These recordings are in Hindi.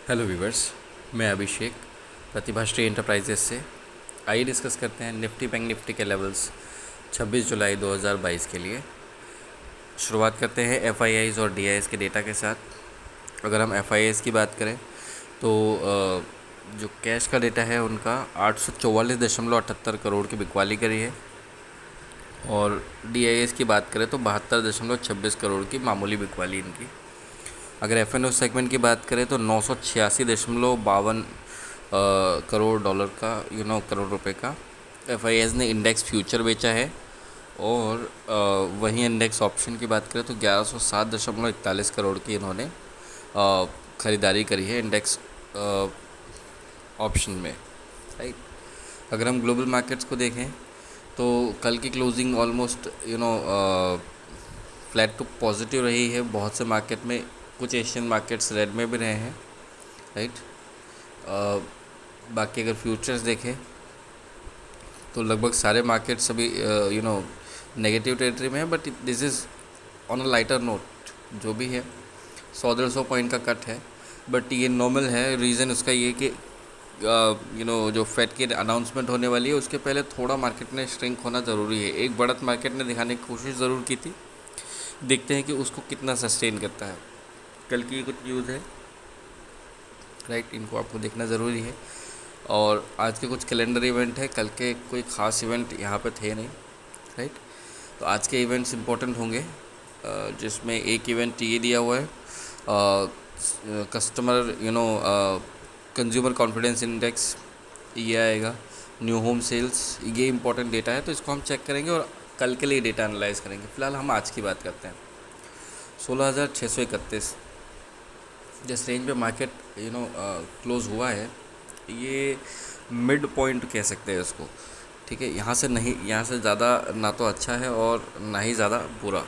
हेलो व्यूवर्स, मैं अभिषेक प्रतिभाश्री एंटरप्राइजेस से। आइए डिस्कस करते हैं निफ्टी बैंक निफ्टी के लेवल्स 26 जुलाई 2022 के लिए। शुरुआत करते हैं एफआईआईज़ और डीआईएस के डेटा के साथ। अगर हम एफआईआईज़ की बात करें तो जो कैश का डेटा है उनका 844.78 करोड़ की बिकवाली करी है, और डीआईएस की बात करें तो 72.26 करोड़ की मामूली बिकवाली इनकी। अगर एफ सेगमेंट की बात करें तो 986.52 करोड़ डॉलर का करोड़ रुपए का एफ ने इंडेक्स फ्यूचर बेचा है। और वहीं इंडेक्स ऑप्शन की बात करें तो 1107.41 करोड़ की इन्होंने ख़रीदारी करी है इंडेक्स ऑप्शन में, राइट। अगर हम ग्लोबल मार्केट्स को देखें तो कल की closing almost flat to positive रही है। बहुत से मार्केट में, कुछ एशियन मार्केट्स रेड में भी रहे हैं, राइट। बाकी अगर फ्यूचर्स देखें तो लगभग सारे मार्केट्स अभी नेगेटिव टेरिटरी में है, but this is on a lighter note. जो भी है 100-150 पॉइंट का कट है, बट ये नॉर्मल है। रीज़न उसका ये कि जो फेड की अनाउंसमेंट होने वाली है उसके पहले थोड़ा मार्केट में श्रिंक होना ज़रूरी है। एक बढ़त मार्केट ने दिखाने की कोशिश ज़रूर की थी, देखते हैं कि उसको कितना सस्टेन करता है। कल की कुछ न्यूज़ है, राइट, इनको आपको देखना ज़रूरी है। और आज के कुछ कैलेंडर इवेंट है, कल के कोई ख़ास इवेंट यहाँ पे थे नहीं, राइट। तो आज के इवेंट्स इंपॉर्टेंट होंगे, जिसमें एक इवेंट ये दिया हुआ है, कस्टमर कंज्यूमर कॉन्फिडेंस इंडेक्स, ये आएगा। न्यू होम सेल्स, ये इंपॉर्टेंट डेटा है, तो इसको हम चेक करेंगे और कल के लिए डेटा एनालाइज करेंगे। फ़िलहाल हम आज की बात करते हैं। 16,631 जिस रेंज पे मार्केट क्लोज़ हुआ है, ये मिड पॉइंट कह सकते हैं इसको, ठीक है। यहाँ से नहीं, यहाँ से ज़्यादा ना तो अच्छा है और ना ही ज़्यादा बुरा,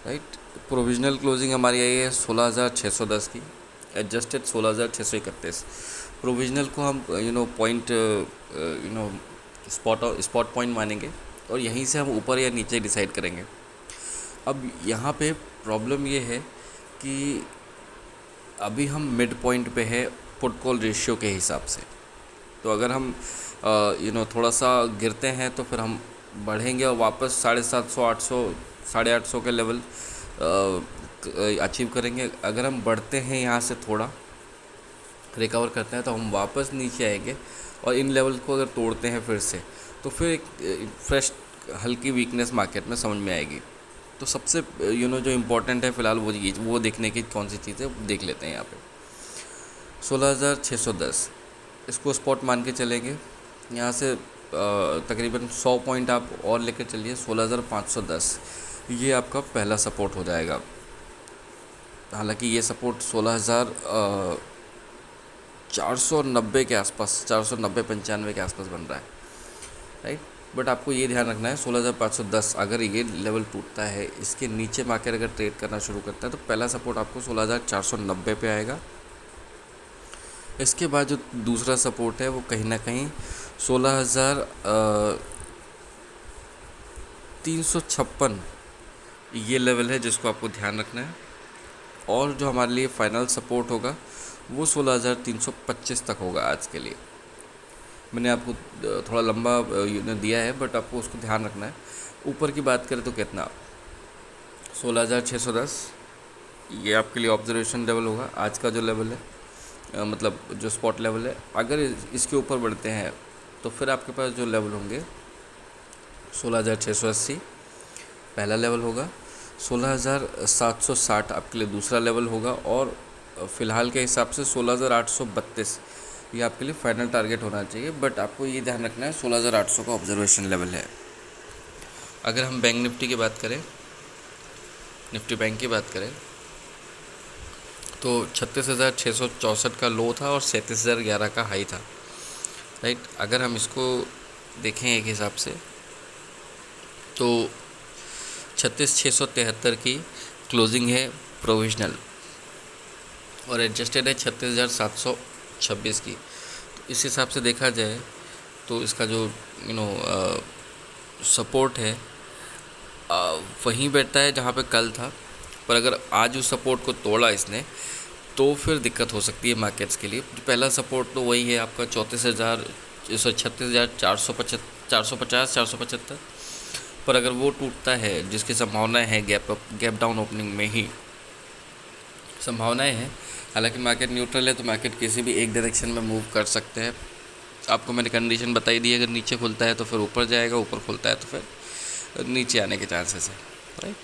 राइट। प्रोविजनल क्लोजिंग हमारी आई है 16,610 की, एडजस्टेड 16,631। प्रोविजनल को हम पॉइंट स्पॉट पॉइंट मानेंगे और यहीं से हम ऊपर या नीचे डिसाइड करेंगे। अब यहाँ पे प्रॉब्लम ये है कि अभी हम मिड पॉइंट पे है पुट कॉल रेशियो के हिसाब से। तो अगर हम थोड़ा सा गिरते हैं तो फिर हम बढ़ेंगे और वापस 750, 800, 850 के लेवल अचीव करेंगे। अगर हम बढ़ते हैं यहाँ से थोड़ा रिकवर करते हैं तो हम वापस नीचे आएंगे, और इन लेवल को अगर तोड़ते हैं फिर से तो फिर एक फ्रेश हल्की वीकनेस मार्केट में समझ में आएगी। तो सबसे जो इम्पोर्टेंट है फ़िलहाल वो देखने की कौन सी चीज़ है, देख लेते हैं। यहाँ पे 16,610 इसको स्पॉट मान के चलेंगे। यहाँ से तकरीबन 100 पॉइंट आप और लेकर चलिए, 16,510 ये आपका पहला सपोर्ट हो जाएगा। हालांकि ये सपोर्ट 16,490 के आसपास, 490-95 के आसपास बन रहा है, राइट। बट आपको ये ध्यान रखना है 16,510 अगर ये लेवल टूटता है, इसके नीचे मार्केट अगर ट्रेड करना शुरू करता है तो पहला सपोर्ट आपको 16,490 पे आएगा। इसके बाद जो दूसरा सपोर्ट है वो कहीं ना कहीं 16,356 ये लेवल है, जिसको आपको ध्यान रखना है। और जो हमारे लिए फाइनल सपोर्ट होगा वो 16,325 तक होगा आज के लिए। मैंने आपको थोड़ा लंबा दिया है, बट आपको उसको ध्यान रखना है। ऊपर की बात करें तो कितना, 16,610 ये आपके लिए ऑब्जर्वेशन लेवल होगा आज का जो लेवल है, मतलब जो स्पॉट लेवल है। अगर इसके ऊपर बढ़ते हैं तो फिर आपके पास जो लेवल होंगे 16,680 पहला लेवल होगा, 16,760 आपके लिए दूसरा लेवल होगा, और फ़िलहाल के हिसाब से 16,832 ये आपके लिए फाइनल टारगेट होना चाहिए। बट आपको ये ध्यान रखना है 16,800 का ऑब्जर्वेशन लेवल है। अगर हम बैंक निफ्टी की बात करें, निफ्टी बैंक की बात करें तो 36,664 का लो था और 37,011 का हाई था, राइट। अगर हम इसको देखें एक हिसाब से तो 36,673 की क्लोजिंग है प्रोविजनल, और एडजस्टेड है 36,726 की। तो इस हिसाब से देखा जाए तो इसका जो सपोर्ट है वहीं बैठता है जहाँ पे कल था। पर अगर आज उस सपोर्ट को तोड़ा इसने तो फिर दिक्कत हो सकती है मार्केट्स के लिए। पहला सपोर्ट तो वही है आपका 36,000 पर अगर वो टूटता है, जिसकी संभावनाएं है गैप डाउन ओपनिंग में ही संभावनाएं हैं। हालांकि मार्केट न्यूट्रल है तो मार्केट किसी भी एक डायरेक्शन में मूव कर सकते हैं। आपको मैंने कंडीशन बताई दी है, अगर नीचे खुलता है तो फिर ऊपर जाएगा, ऊपर खुलता है तो फिर नीचे आने के चांसेस है, राइट।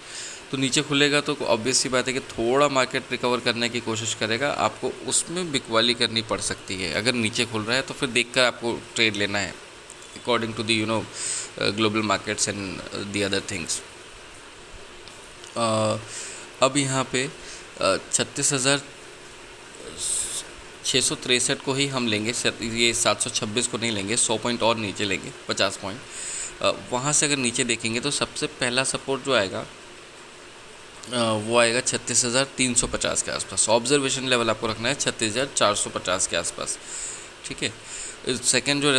तो नीचे खुलेगा तो ऑब्वियस सी बात है कि थोड़ा मार्केट रिकवर करने की कोशिश करेगा, आपको उसमें बिकवाली करनी पड़ सकती है। अगर नीचे खुल रहा है तो फिर देखकर आपको ट्रेड लेना है according to the global markets and the other things. अब यहाँ पे 36,663 को ही हम लेंगे, ये 726 को नहीं लेंगे, 100 पॉइंट और नीचे लेंगे, 50 पॉइंट। वहाँ से अगर नीचे देखेंगे तो सबसे पहला सपोर्ट जो आएगा वो आएगा 36,350 के आसपास। ऑब्जर्वेशन लेवल आपको रखना है 36,450 के आसपास, ठीक है। सेकेंड जो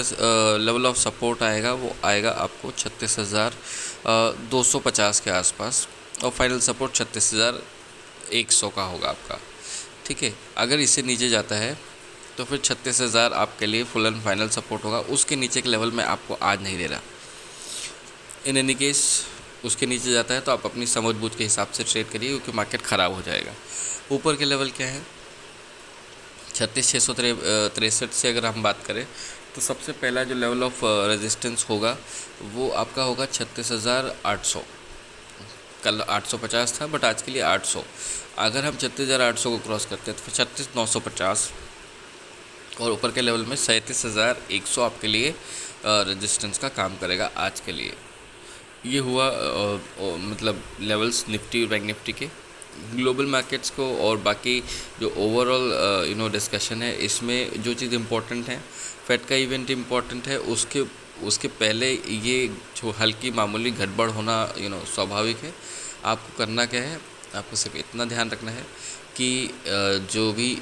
लेवल ऑफ सपोर्ट आएगा वो आएगा आपको 36,250 के आसपास, और फाइनल सपोर्ट 36,100 का होगा आपका, ठीक है। अगर इससे नीचे जाता है तो फिर 36,000 आपके लिए फुल एंड फाइनल सपोर्ट होगा। उसके नीचे के लेवल में आपको आज नहीं दे रहा। इन एनी केस उसके नीचे जाता है तो आप अपनी समझ बूझ के हिसाब से ट्रेड करिए, क्योंकि मार्केट ख़राब हो जाएगा। ऊपर के लेवल क्या है, 36,663 से अगर हम बात करें तो सबसे पहला जो लेवल ऑफ रेजिस्टेंस होगा वो आपका होगा 36,800। कल 850 था, बट आज के लिए 800। अगर हम 36,800 को क्रॉस करते हैं तो फिर 36,950, और ऊपर के लेवल में 37,100 आपके लिए रेजिस्टेंस का काम करेगा आज के लिए। ये हुआ मतलब लेवल्स निफ्टी और बैंक निफ्टी के। ग्लोबल मार्केट्स को और बाकी जो ओवरऑल डिस्कशन है, इसमें जो चीज़ इम्पोर्टेंट है, फेड का इवेंट इम्पोर्टेंट है, उसके पहले ये जो हल्की मामूली गड़बड़ होना स्वाभाविक है। आपको करना क्या है, आपको सिर्फ इतना ध्यान रखना है कि जो भी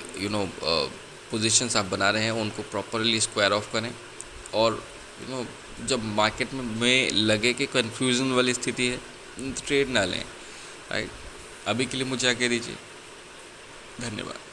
पोजीशंस आप बना रहे हैं उनको प्रॉपरली स्क्वायर ऑफ करें, और जब मार्केट में लगे कि कन्फ्यूज़न वाली स्थिति है तो ट्रेड ना लें, राइट। अभी के लिए मुझे आगे दीजिए, धन्यवाद।